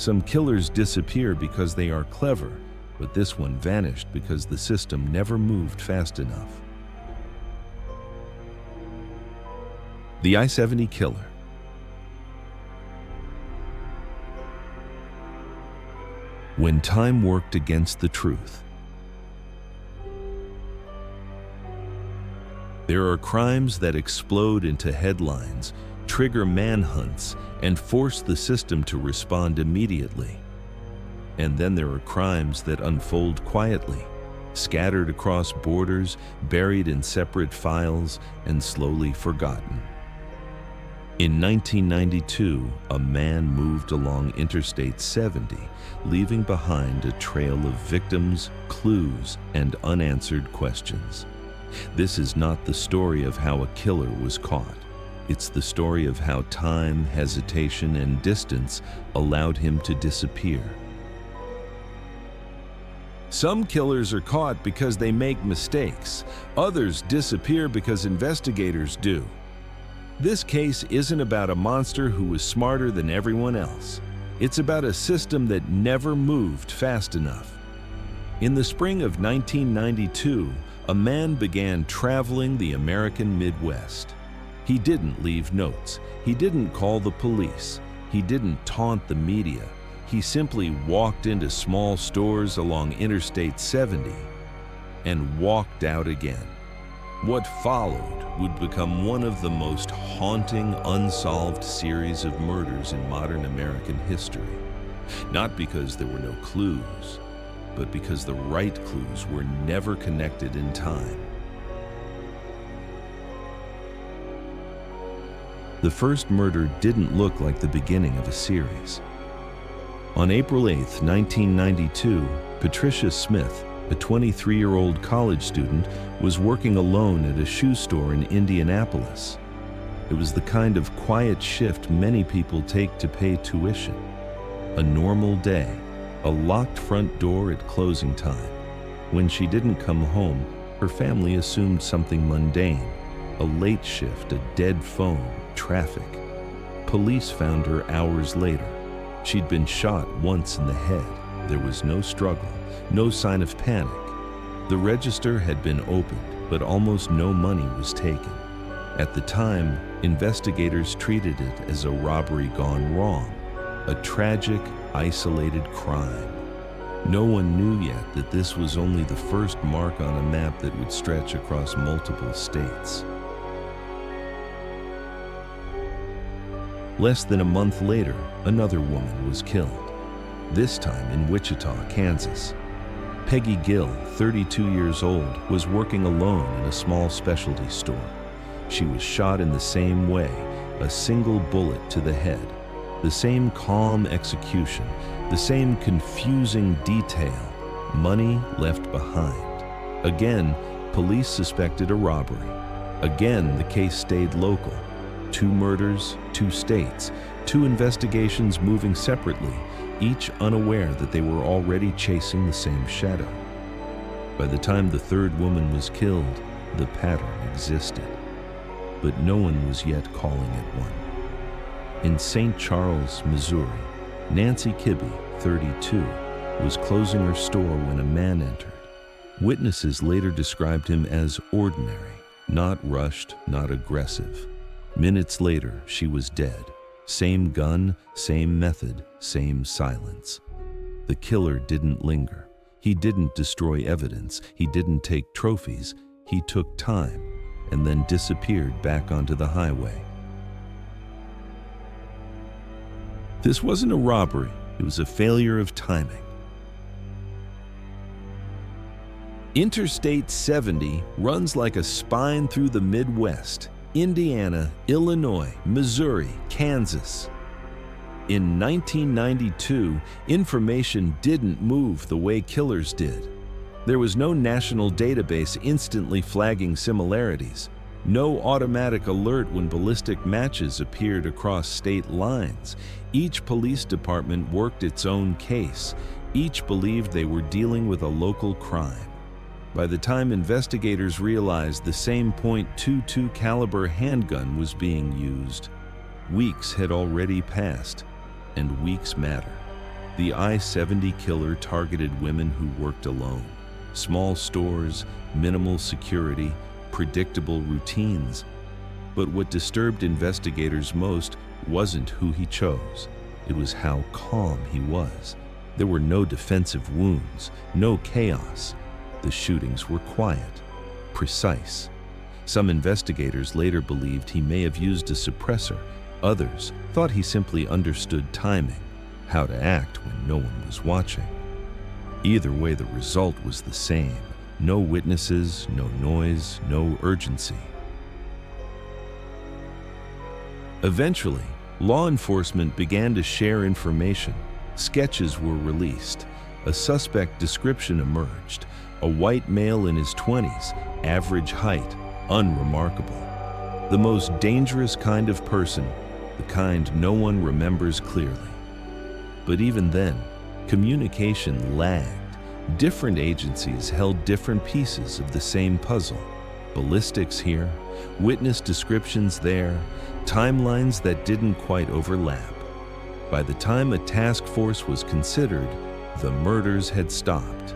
Some killers disappear because they are clever, but this one vanished because the system never moved fast enough. The I-70 killer. When time worked against the truth. There are crimes that explode into headlines, trigger manhunts, and force the system to respond immediately. And then there are crimes that unfold quietly, scattered across borders, buried in separate files, and slowly forgotten. In 1992, a man moved along Interstate 70, leaving behind a trail of victims, clues, and unanswered questions. This is not the story of how a killer was caught. It's the story of how time, hesitation, and distance allowed him to disappear. Some killers are caught because they make mistakes. Others disappear because investigators do. This case isn't about a monster who was smarter than everyone else. It's about a system that never moved fast enough. In the spring of 1992, a man began traveling the American Midwest. He didn't leave notes. He didn't call the police. He didn't taunt the media. He simply walked into small stores along Interstate 70 and walked out again. What followed would become one of the most haunting, unsolved series of murders in modern American history. Not because there were no clues, but because the right clues were never connected in time. The first murder didn't look like the beginning of a series. On April 8, 1992, Patricia Smith, a 23-year-old college student, was working alone at a shoe store in Indianapolis. It was the kind of quiet shift many people take to pay tuition. A normal day, a locked front door at closing time. When she didn't come home, her family assumed something mundane, a late shift, a dead phone, traffic. Police found her hours later. She'd been shot once in the head. There was no struggle, no sign of panic. The register had been opened, but almost no money was taken. At the time, investigators treated it as a robbery gone wrong, a tragic, isolated crime. No one knew yet that this was only the first mark on a map that would stretch across multiple states. Less than a month later, another woman was killed, this time in Wichita, Kansas. Peggy Gill, 32 years old, was working alone in a small specialty store. She was shot in the same way, a single bullet to the head. The same calm execution, the same confusing detail, money left behind. Again, police suspected a robbery. Again, the case stayed local. 2 murders, 2 states, 2 investigations moving separately, each unaware that they were already chasing the same shadow. By the time the third woman was killed, the pattern existed, but no one was yet calling it one. In St. Charles, Missouri, Nancy Kibbe, 32, was closing her store when a man entered. Witnesses later described him as ordinary, not rushed, not aggressive. Minutes later, she was dead. Same gun, same method, same silence. The killer didn't linger. He didn't destroy evidence. He didn't take trophies. He took time and then disappeared back onto the highway. This wasn't a robbery. It was a failure of timing. Interstate 70 runs like a spine through the Midwest. Indiana, Illinois, Missouri, Kansas. In 1992, information didn't move the way killers did. There was no national database instantly flagging similarities, no automatic alert when ballistic matches appeared across state lines. Each police department worked its own case. Each believed they were dealing with a local crime. By the time investigators realized the same .22 caliber handgun was being used, weeks had already passed, and weeks matter. The I-70 killer targeted women who worked alone. Small stores, minimal security, predictable routines. But what disturbed investigators most wasn't who he chose. It was how calm he was. There were no defensive wounds, no chaos. The shootings were quiet, precise. Some investigators later believed he may have used a suppressor. Others thought he simply understood timing, how to act when no one was watching. Either way, the result was the same. No witnesses, no noise, no urgency. Eventually, law enforcement began to share information. Sketches were released. A suspect description emerged. A white male in his 20s, average height, unremarkable. The most dangerous kind of person, the kind no one remembers clearly. But even then, communication lagged. Different agencies held different pieces of the same puzzle. Ballistics here, witness descriptions there, timelines that didn't quite overlap. By the time a task force was considered, the murders had stopped,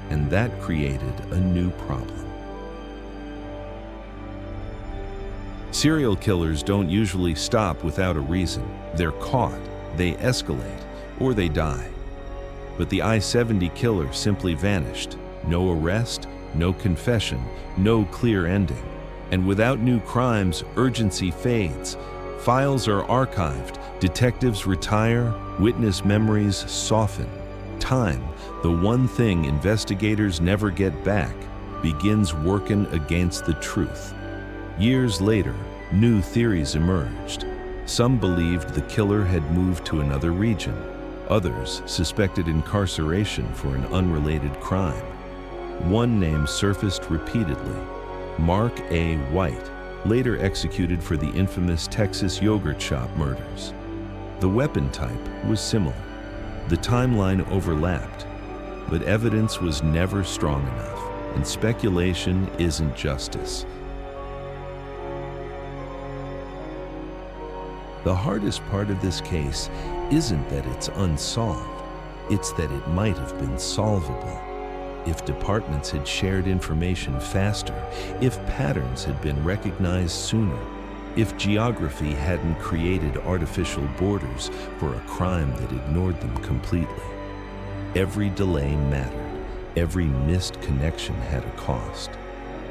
and that created a new problem. Serial killers don't usually stop without a reason. They're caught, they escalate, or they die. But the I-70 killer simply vanished. No arrest, no confession, no clear ending. And without new crimes, urgency fades. Files are archived, detectives retire, witness memories soften. Time, the one thing investigators never get back, begins working against the truth. Years later, new theories emerged. Some believed the killer had moved to another region. Others suspected incarceration for an unrelated crime. One name surfaced repeatedly: Mark A. White, later executed for the infamous Texas yogurt shop murders. The weapon type was similar. The timeline overlapped, but evidence was never strong enough, and speculation isn't justice. The hardest part of this case isn't that it's unsolved, it's that it might have been solvable. If departments had shared information faster, if patterns had been recognized sooner, if geography hadn't created artificial borders for a crime that ignored them completely. Every delay mattered. Every missed connection had a cost.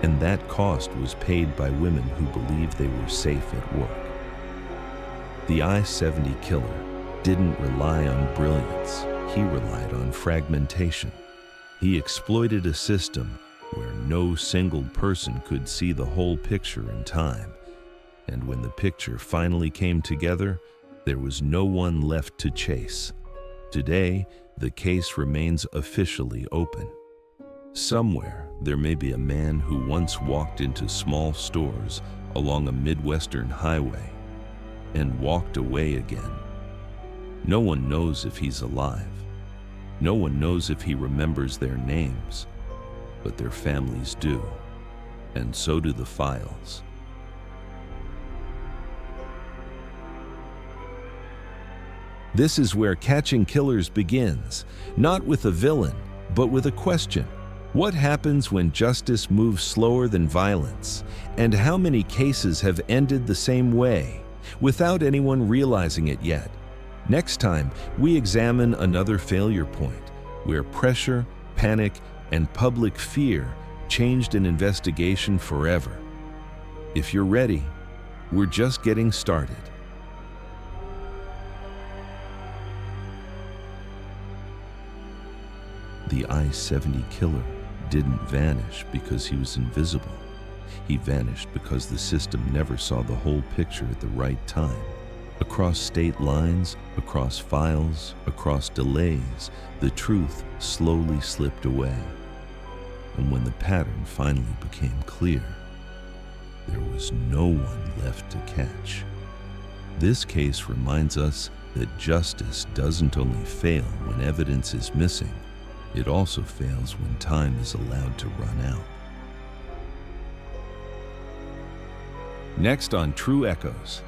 And that cost was paid by women who believed they were safe at work. The I-70 killer didn't rely on brilliance. He relied on fragmentation. He exploited a system where no single person could see the whole picture in time. And when the picture finally came together, there was no one left to chase. Today, the case remains officially open. Somewhere, there may be a man who once walked into small stores along a Midwestern highway and walked away again. No one knows if he's alive. No one knows if he remembers their names, but their families do, and so do the files. This is where Catching Killers begins, not with a villain, but with a question. What happens when justice moves slower than violence? And how many cases have ended the same way, without anyone realizing it yet? Next time, we examine another failure point, where pressure, panic, and public fear changed an investigation forever. If you're ready, we're just getting started. The I-70 killer didn't vanish because he was invisible. He vanished because the system never saw the whole picture at the right time. Across state lines, across files, across delays, the truth slowly slipped away. And when the pattern finally became clear, there was no one left to catch. This case reminds us that justice doesn't only fail when evidence is missing, it also fails when time is allowed to run out. Next on True Echoes.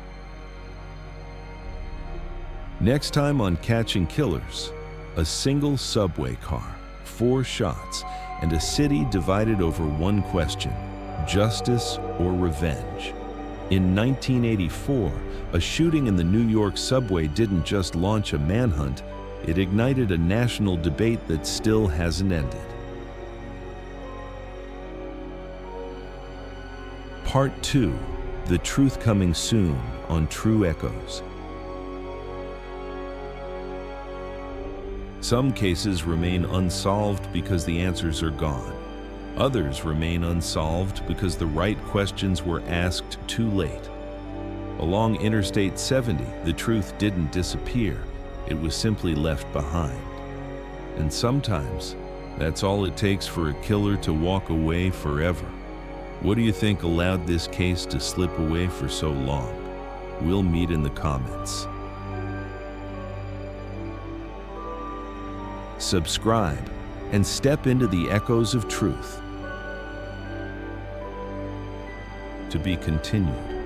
Next time on Catching Killers, A single subway car, 4 shots, and a city divided over one question: justice or revenge. In 1984, a shooting in the New York subway didn't just launch a manhunt, it ignited a national debate that still hasn't ended. Part 2, The Truth Coming Soon on True Echoes. Some cases remain unsolved because the answers are gone. Others remain unsolved because the right questions were asked too late. Along Interstate 70, the truth didn't disappear, it was simply left behind. And sometimes, that's all it takes for a killer to walk away forever. What do you think allowed this case to slip away for so long? We'll meet in the comments. Subscribe and step into the echoes of truth. To be continued.